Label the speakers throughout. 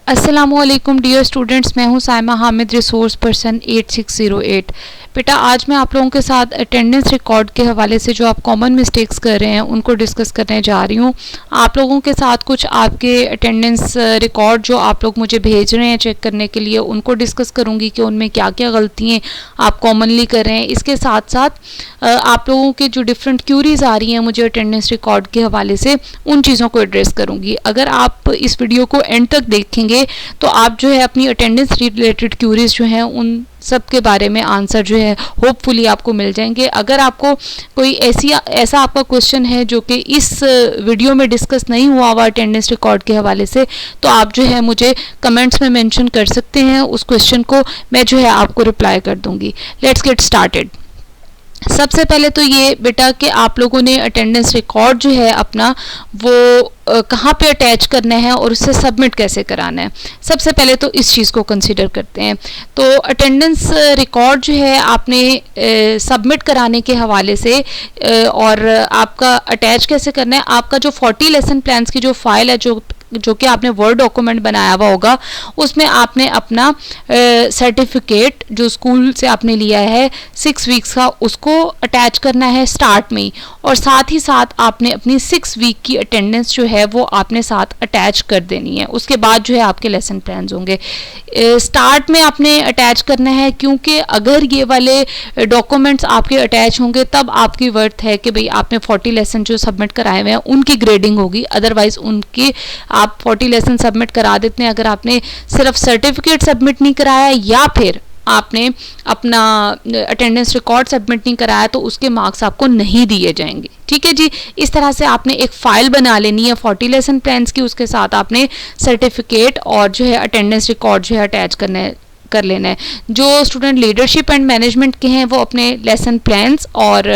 Speaker 1: अस्सलामुअलैकुम dear students, मैं हूं साइमा हामिद, रिसोर्स पर्सन 8608। बेटा आज मैं आप लोगों के साथ अटेंडेंस रिकॉर्ड के हवाले से जो आप कॉमन मिस्टेक्स कर रहे हैं उनको डिस्कस करने जा रही हूं। आप लोगों के साथ कुछ आपके अटेंडेंस रिकॉर्ड जो आप लोग मुझे भेज रहे हैं चेक करने के लिए उनको डिस्कस करूंगी कि उनमें क्या क्या गलतियाँ आप कॉमनली कर रहे हैं। इसके साथ साथ आप लोगों के जो डिफरेंट क्यूरीज आ रही हैं मुझे अटेंडेंस रिकॉर्ड के हवाले से उन चीज़ों को एड्रेस करूँगी। अगर आप इस वीडियो को एंड तक देखेंगे तो आप जो है अपनी अटेंडेंस रिलेटेड क्यूरीज जो हैं उन सब के बारे में आंसर जो है होपफुली आपको मिल जाएंगे। अगर आपको कोई ऐसा आपका क्वेश्चन है जो कि इस वीडियो में डिस्कस नहीं हुआ हुआ अटेंडेंस रिकॉर्ड के हवाले से, तो आप जो है मुझे कमेंट्स में मेंशन कर सकते हैं। उस क्वेश्चन को मैं जो है आपको रिप्लाई कर दूंगी। Let's get started. सबसे पहले तो ये बेटा कि आप लोगों ने अटेंडेंस रिकॉर्ड जो है अपना वो कहाँ पे अटैच करना है और उससे सबमिट कैसे कराना है। सबसे पहले तो इस चीज़ को कंसीडर करते हैं। तो अटेंडेंस रिकॉर्ड जो है आपने सबमिट कराने के हवाले से और आपका अटैच कैसे करना है, आपका जो 40 लेसन प्लान्स की जो फाइल है जो कि आपने वर्ड डॉक्यूमेंट बनाया हुआ होगा उसमें आपने अपना सर्टिफिकेट जो स्कूल से आपने लिया है 6 वीक्स का उसको अटैच करना है स्टार्ट में ही, और साथ ही साथ आपने अपनी 6 वीक की अटेंडेंस जो है वो आपने साथ अटैच कर देनी है। उसके बाद जो है आपके लेसन प्लान्स होंगे। स्टार्ट में आपने अटैच करना है क्योंकि अगर ये वाले डॉक्यूमेंट्स आपके अटैच होंगे तब आपकी वर्थ है कि भाई आपने 40 लेसन जो सबमिट कराए हुए हैं उनकी ग्रेडिंग होगी। अदरवाइज उनके आप 40 लेसन सबमिट करा देते हैं, अगर आपने सिर्फ सर्टिफिकेट सबमिट नहीं कराया या फिर आपने अपना अटेंडेंस रिकॉर्ड सबमिट नहीं कराया तो उसके मार्क्स आपको नहीं दिए जाएंगे। ठीक है जी। इस तरह से आपने एक फाइल बना लेनी है 40 लेसन प्लान्स की, उसके साथ आपने सर्टिफिकेट और जो है अटेंडेंस रिकॉर्ड जो है अटैच कर लेना है। जो स्टूडेंट लीडरशिप एंड मैनेजमेंट के हैं वो अपने लेसन प्लान्स और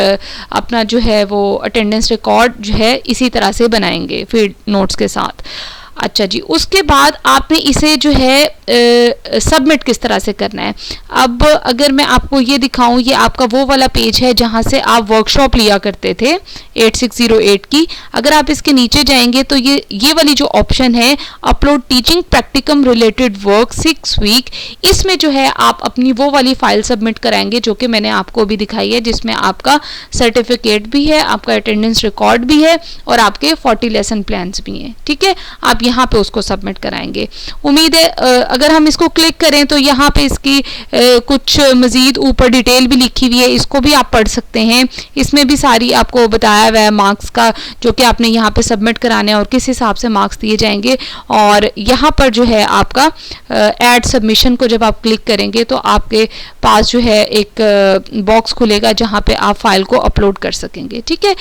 Speaker 1: अपना जो है वो अटेंडेंस रिकॉर्ड जो है इसी तरह से बनाएंगे फील्ड नोट्स के साथ। अच्छा जी, उसके बाद आपने इसे जो है सबमिट किस तरह से करना है। अब अगर मैं आपको ये दिखाऊं, ये आपका वो वाला पेज है जहां से आप वर्कशॉप लिया करते थे 8608 की। अगर आप इसके नीचे जाएंगे तो ये वाली जो ऑप्शन है upload teaching practicum related work 6 week, इसमें जो है आप अपनी वो वाली फाइल सबमिट कराएंगे जो कि मैंने आपको भी दिखाई है, जिसमें आपका सर्टिफिकेट भी है, आपका अटेंडेंस रिकॉर्ड भी है और आपके 40 लेसन प्लान्स भी हैं। ठीक है, आप यहाँ पे उसको सबमिट कराएंगे। उम्मीद है अगर हम इसको क्लिक करें तो यहाँ पे इसकी कुछ मजीद ऊपर डिटेल भी लिखी हुई है, इसको भी आप पढ़ सकते हैं। इसमें भी सारी आपको बताया हुआ है मार्क्स का जो कि आपने यहाँ पे सबमिट कराने हैं और किस हिसाब से मार्क्स दिए जाएंगे। और यहाँ पर जो है आपका ऐड सबमिशन को जब आप क्लिक करेंगे तो आपके पास जो है एक बॉक्स खुलेगा जहाँ पे आप फाइल को अपलोड कर सकेंगे। ठीक है,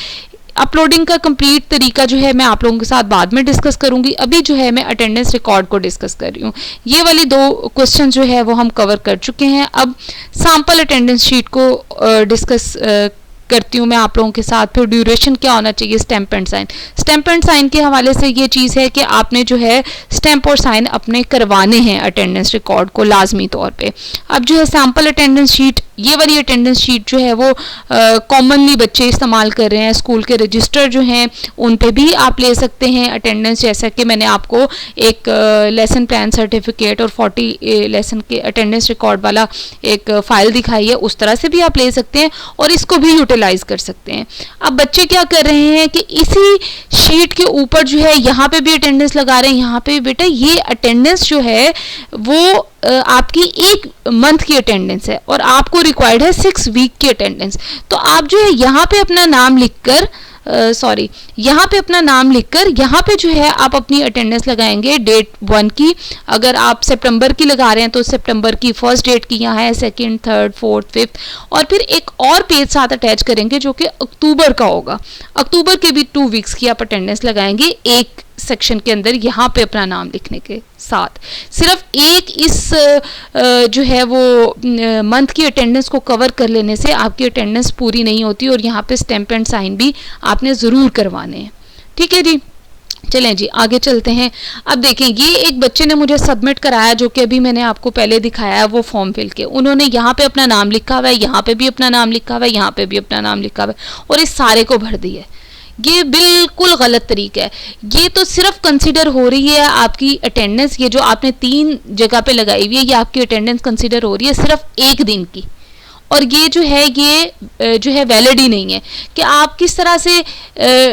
Speaker 1: अपलोडिंग का कंप्लीट तरीका जो है मैं आप लोगों के साथ बाद में डिस्कस करूंगी। अभी जो है मैं अटेंडेंस रिकॉर्ड को डिस्कस कर रही हूँ। ये वाली 2 क्वेश्चन जो है वो हम कवर कर चुके हैं। अब सैम्पल अटेंडेंस शीट को डिस्कस करती हूँ मैं आप लोगों के साथ। फिर ड्यूरेशन क्या होना चाहिए, stamp and sign. Stamp and sign के हवाले से ये चीज़ है कि आपने जो है स्टैंप और साइन अपने करवाने हैं अटेंडेंस रिकॉर्ड को लाजमी तौर पे। अब जो है सैम्पल अटेंडेंस शीट, ये वाली अटेंडेंस शीट जो है वो कॉमनली बच्चे इस्तेमाल कर रहे हैं। स्कूल के रजिस्टर जो हैं उन पे भी आप ले सकते हैं अटेंडेंस, जैसा कि मैंने आपको एक लेसन प्लान सर्टिफिकेट और 40 लेसन के अटेंडेंस रिकॉर्ड वाला एक फ़ाइल दिखाई है, उस तरह से भी आप ले सकते हैं और इसको भी यूटिलाइज कर सकते हैं। अब बच्चे क्या कर रहे हैं कि इसी शीट के ऊपर जो है यहाँ पे भी अटेंडेंस लगा रहे हैं। यहाँ पे बेटा ये अटेंडेंस जो है वो आपकी 1 मंथ की अटेंडेंस है और आपको रिक्वायर्ड है 6 वीक की अटेंडेंस। तो आप जो है यहाँ पे अपना नाम लिखकर यहाँ पे अपना नाम लिखकर यहाँ पे जो है आप अपनी अटेंडेंस लगाएंगे डेट 1 की। अगर आप सितंबर की लगा रहे हैं तो सितंबर की फर्स्ट डेट की यहाँ है, 2nd, 3rd, 4th, 5th, और फिर एक और पेज साथ अटैच करेंगे जो कि अक्टूबर का होगा। अक्टूबर के भी 2 वीक्स की आप अटेंडेंस लगाएंगे एक सेक्शन के अंदर यहाँ पे अपना नाम लिखने के साथ। सिर्फ एक इस जो है वो मंथ की अटेंडेंस को कवर कर लेने से आपकी अटेंडेंस पूरी नहीं होती और यहाँ पे स्टैंप एंड साइन भी आपने ज़रूर करवाने हैं। ठीक है जी, चलें जी आगे चलते हैं। अब देखें, ये एक बच्चे ने मुझे सबमिट कराया जो कि अभी मैंने आपको पहले दिखाया है वो फॉर्म फिल के। उन्होंने यहाँ पे अपना नाम लिखा हुआ है, यहाँ पे भी अपना नाम लिखा हुआ है, यहाँ पे भी अपना नाम लिखा हुआ है और इस सारे को भर दिया। ये बिल्कुल गलत तरीका है। ये तो सिर्फ कंसिडर हो रही है आपकी अटेंडेंस, ये जो आपने 3 जगह पे लगाई हुई है ये आपकी अटेंडेंस कंसिडर हो रही है सिर्फ एक दिन की, और ये जो है वैलिड ही नहीं है कि आप किस तरह से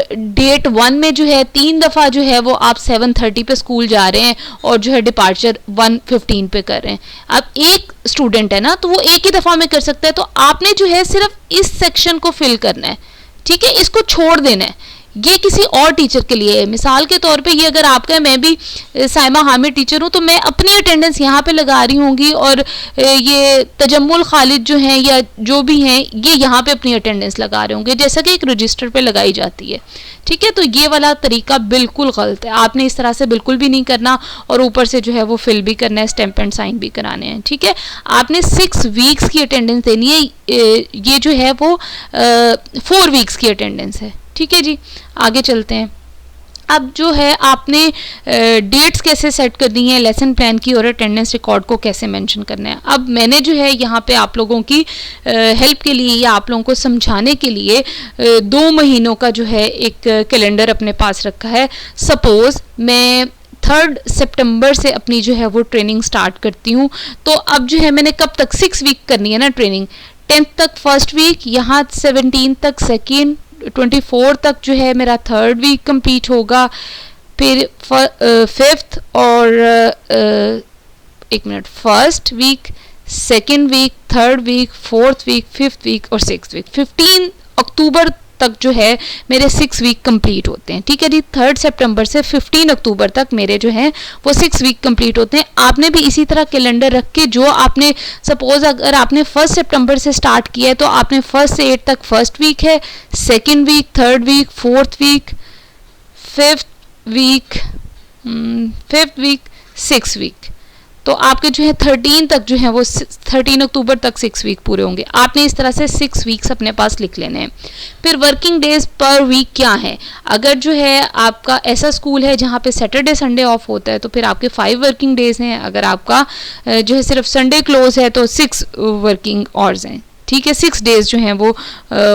Speaker 1: डेट 1 में जो है 3 दफ़ा जो है वो आप 7:30 पे स्कूल जा रहे हैं और जो है डिपार्चर 1:15 पे कर रहे हैं। अब एक स्टूडेंट है ना, तो वो एक ही दफ़ा में कर सकता है, तो आपने जो है सिर्फ इस सेक्शन को फिल करना है, ठीक है, इसको छोड़ देना है। ये किसी और टीचर के लिए है। मिसाल के तौर पे ये अगर आपका, मैं भी साइमा हामिद टीचर हूँ, तो मैं अपनी अटेंडेंस यहाँ पे लगा रही होंगी और ये तजम्मुल खालिद जो हैं या जो भी हैं ये यहाँ पे अपनी अटेंडेंस लगा रहे होंगे, जैसा कि एक रजिस्टर पे लगाई जाती है, ठीक है। तो ये वाला तरीका बिल्कुल गलत है, आपने इस तरह से बिल्कुल भी नहीं करना, और ऊपर से जो है वो फिल भी करना है, स्टैम्प एंड साइन भी कराने हैं, ठीक है। आपने 6 वीक्स की अटेंडेंस देनी है, ये जो है वो 4 वीक्स की अटेंडेंस है, ठीक है जी। आगे चलते हैं। अब जो है आपने डेट्स कैसे सेट करनी है लेसन प्लान की, और अटेंडेंस रिकॉर्ड को कैसे मेंशन करना है। अब मैंने जो है यहाँ पे आप लोगों की हेल्प के लिए या आप लोगों को समझाने के लिए 2 महीनों का जो है एक कैलेंडर अपने पास रखा है। सपोज मैं 3 सितंबर से अपनी जो है वो ट्रेनिंग स्टार्ट करती हूँ, तो अब जो है मैंने कब तक 6 वीक करनी है ना ट्रेनिंग, 10th तक फर्स्ट वीक, यहाँ 17 तक सेकेंड, 24 तक जो है मेरा 3rd वीक कंप्लीट होगा, फिर 5th और एक minute, 1st week, 2nd week, 3rd week, 4th week, 5th week और 6th वीक। 15 अक्टूबर तक जो है मेरे 6 वीक कंप्लीट होते हैं, ठीक है जी। 3 सितंबर से 15 अक्टूबर तक मेरे जो हैं वो 6 वीक कंप्लीट होते हैं। आपने भी इसी तरह कैलेंडर रख के, जो आपने सपोज अगर आपने 1 सितंबर से स्टार्ट किया है तो आपने 1 से 8 तक 1st वीक है, 2nd week, 3rd week, 4th week, 5th week, 5th week, 6th week, तो आपके जो है 13 तक जो है वो 13 अक्टूबर तक 6 वीक पूरे होंगे। आपने इस तरह से 6 वीक्स अपने पास लिख लेने हैं। फिर वर्किंग डेज पर वीक क्या है, अगर जो है आपका ऐसा स्कूल है जहाँ पे सैटरडे संडे ऑफ होता है तो फिर आपके 5 वर्किंग डेज हैं। अगर आपका जो है सिर्फ संडे क्लोज है तो 6 वर्किंग आवर्स हैं, ठीक है, 6 डेज जो हैं वो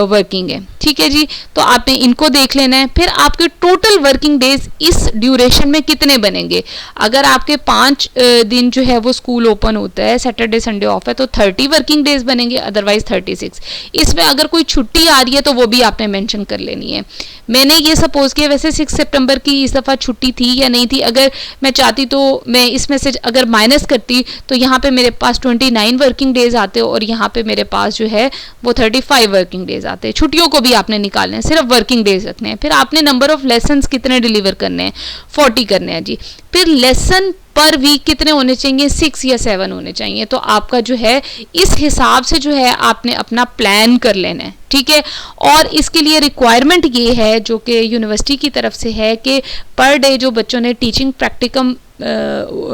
Speaker 1: वर्किंग है, ठीक है जी। तो आपने इनको देख लेना है। फिर आपके टोटल वर्किंग डेज इस ड्यूरेशन में कितने बनेंगे। अगर आपके 5 दिन जो है वो स्कूल ओपन होता है, सैटरडे संडे ऑफ है, तो 30 वर्किंग डेज बनेंगे, अदरवाइज 36। इसमें अगर कोई छुट्टी आ रही है तो वो भी आपने मेंशन कर लेनी है। मैंने ये सपोज किया, वैसे 6 सितंबर की इस दफ़ा छुट्टी थी या नहीं थी, अगर मैं चाहती तो मैं इसमें से अगर माइनस करती तो यहाँ पे मेरे पास 29 वर्किंग डेज आते और यहाँ पे मेरे पास जो है वो 35 वर्किंग डेज आते हैं। छुट्टियों को भी आपने निकालना है, सिर्फ वर्किंग डेज रखने हैं। फिर आपने नंबर ऑफ लेसन्स कितने डिलीवर करने हैं, 40 करने हैं जी। फिर लेसन पर वीक कितने होने चाहिए, 6 या 7 होने चाहिए। तो आपका जो है इस हिसाब से जो है आपने अपना प्लान कर लेना है, ठीक है। और इसके लिए रिक्वायरमेंट ये है जो कि यूनिवर्सिटी की तरफ से है कि पर डे जो बच्चों ने टीचिंग प्रैक्टिकम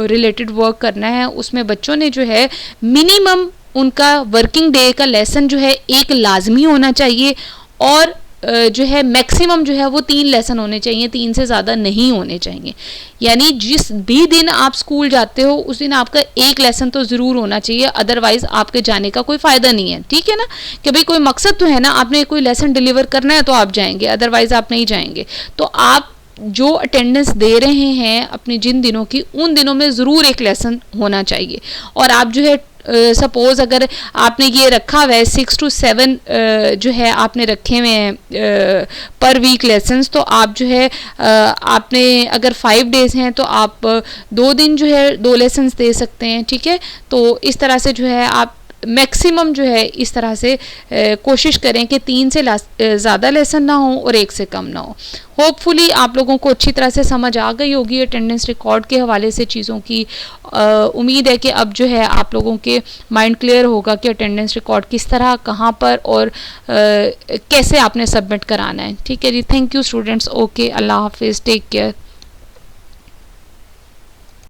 Speaker 1: रिलेटेड वर्क करना है उसमें बच्चों ने जो है मिनिमम उनका वर्किंग डे का लेसन जो है 1 लाजमी होना चाहिए, और जो है मैक्सिमम जो है वो 3 लेसन होने चाहिए, 3 से ज़्यादा नहीं होने चाहिए। यानी जिस भी दिन आप स्कूल जाते हो उस दिन आपका 1 लेसन तो ज़रूर होना चाहिए, अदरवाइज़ आपके जाने का कोई फ़ायदा नहीं है, ठीक है ना। कि भाई कोई मकसद तो है ना, आपने कोई लेसन डिलीवर करना है तो आप जाएंगे, अदरवाइज़ आप नहीं जाएंगे। तो आप जो अटेंडेंस दे रहे हैं अपने जिन दिनों की, उन दिनों में ज़रूर 1 लेसन होना चाहिए। और आप जो है सपोज अगर आपने ये रखा हुआ है 6 to 7 जो है आपने रखे हुए हैं पर वीक लेसन्स, तो आप जो है आपने अगर 5 डेज हैं तो आप 2 दिन जो है 2 लेसन्स दे सकते हैं, ठीक है। तो इस तरह से जो है आप मैक्सिमम जो है इस तरह से कोशिश करें कि 3 से ज़्यादा लेसन ना हो और 1 से कम ना हो। होपफुली आप लोगों को अच्छी तरह से समझ आ गई होगी अटेंडेंस रिकॉर्ड के हवाले से चीज़ों की। उम्मीद है कि अब जो है आप लोगों के माइंड क्लियर होगा कि अटेंडेंस रिकॉर्ड किस तरह, कहाँ पर और कैसे आपने सबमिट कराना है, ठीक है जी। थैंक यू स्टूडेंट्स, ओके, अल्लाह हाफिज़, टेक केयर।